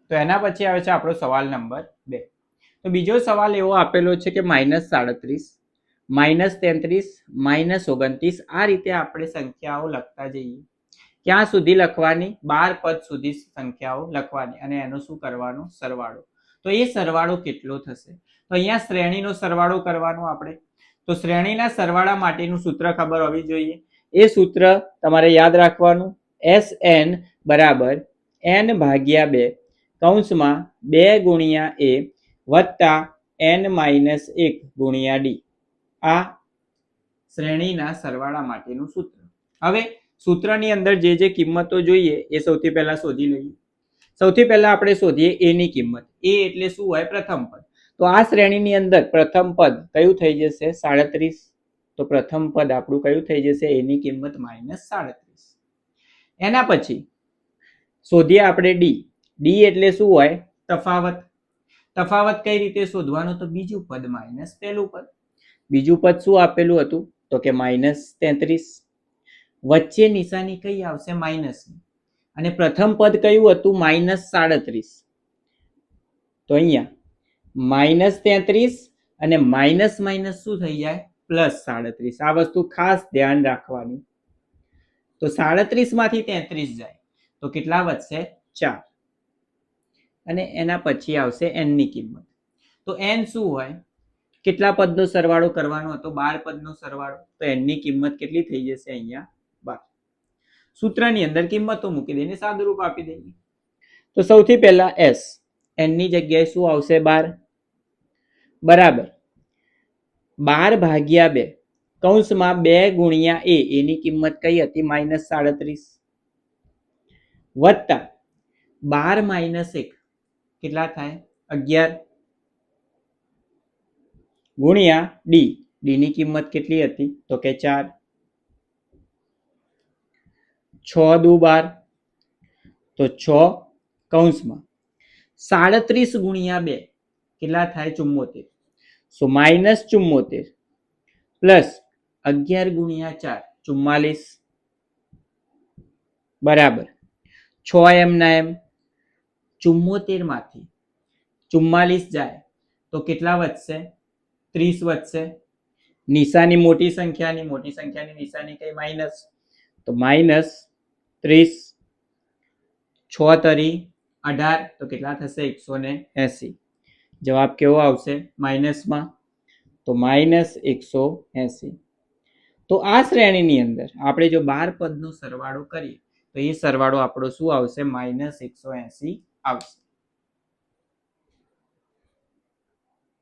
તો એના પછી આવે છે આપણો સવાલ નંબર 2. તો બીજો સવાલ એવો આપેલો છે કે -37, -33, -29 આ રીતે આપણે સંખ્યાઓ લખતા જઈએ. ક્યાં સુધી લખવાની? 12 પદ સુધી સંખ્યાઓ લખવાની અને એનો શું કરવાનો? સરવાળો. તો એ સરવાળો કેટલો થશે? તો અહીંયા શ્રેણીનો સરવાળો કરવાનો આપણે. તો શ્રેણીના સરવાળા માટેનું સૂત્ર ખબર હોવી જોઈએ. એ સૂત્ર તમારે યાદ રાખવાનું. SN બરાબર n ભાગ્યા 2 કૌંસમાં 2 ગુણ્યા a વત્તા n માઇનસ 1 ગુણ્યા d. આ શ્રેણીના સરવાળા માટેનું સૂત્ર. હવે સૂત્રની અંદર જે કિંમતો જોઈએ એ સૌથી પહેલા શોધી લઈએ. સૌથી પહેલા આપણે શોધીએ a ની કિંમત. a એટલે શું હોય? પ્રથમ પદ. તો આ શ્રેણીની અંદર પ્રથમ પદ કયું થઈ જશે? 37. તો પ્રથમ પદ આપણું કયું થઈ જશે? a ની કિંમત -37. એના પછી શોધીએ આપણે d. d એટલે શું હોય? તફાવત. તફાવત કઈ રીતે શોધવાનો? તો બીજું પદ માઇનસ પહેલું પદ. બીજું પદ શું આપેલું હતું? તો કે -33. વચ્ચે નિશાની કઈ આવશે? માઇનસની. અને પ્રથમ પદ કયું હતું? -37. તો અહીંયા -33 અને માઇનસ માઇનસ શું થઈ જાય? +37. આ વસ્તુ ખાસ ધ્યાન રાખવાની. તો 37 માંથી 33 જાય તો કેટલા વધશે? 4. અને એના પછી આવશે n ની કિંમત. તો n શું હોય? કેટલા પદનો સરવાળો કરવાનો હતો? 12 પદનો સરવાળો. તો n ની કિંમત કેટલી થઈ જશે? અહીંયા 12. સૂત્રની અંદર કિંમતો મૂકી દઈને સાદુરૂપ આપી દઈએ. તો સૌથી પહેલા s. n ની જગ્યાએ શું આવશે? 12 બરાબર 12 ભાગ્યા 2 કૌંસમાં 2 ગુણ્યા a. એની કિંમત કઈ હતી? -37 વત્તા 12 માઇનસ 1 કેટલા થાય? 11 ગુણ્યા d. d ની કિંમત કેટલી હતી? તો કે 4. 6 દુ 12 તો 6 કૌંસમાં 37 ગુણ્યા 2 કેટલા થાય? 74. સો -74 પ્લસ 11 ગુણ્યા 4 44 બરાબર 6 એમ ના એમ 74 માંથી 44 જાય તો કેટલા વધશે? 30 વધશે. નિશાની મોટી સંખ્યાની નિશાની કઈ? માઇનસ. તો -30. 6 તરી 18 તો કેટલા થશે? 180. જવાબ કેવો આવશે? માઇનસમાં. તો -180. તો આ શ્રેણીની અંદર આપણે જો 12 પદનો સરવાળો કરીએ તો એ સરવાળો આપણો શું આવશે? -180 આવશે.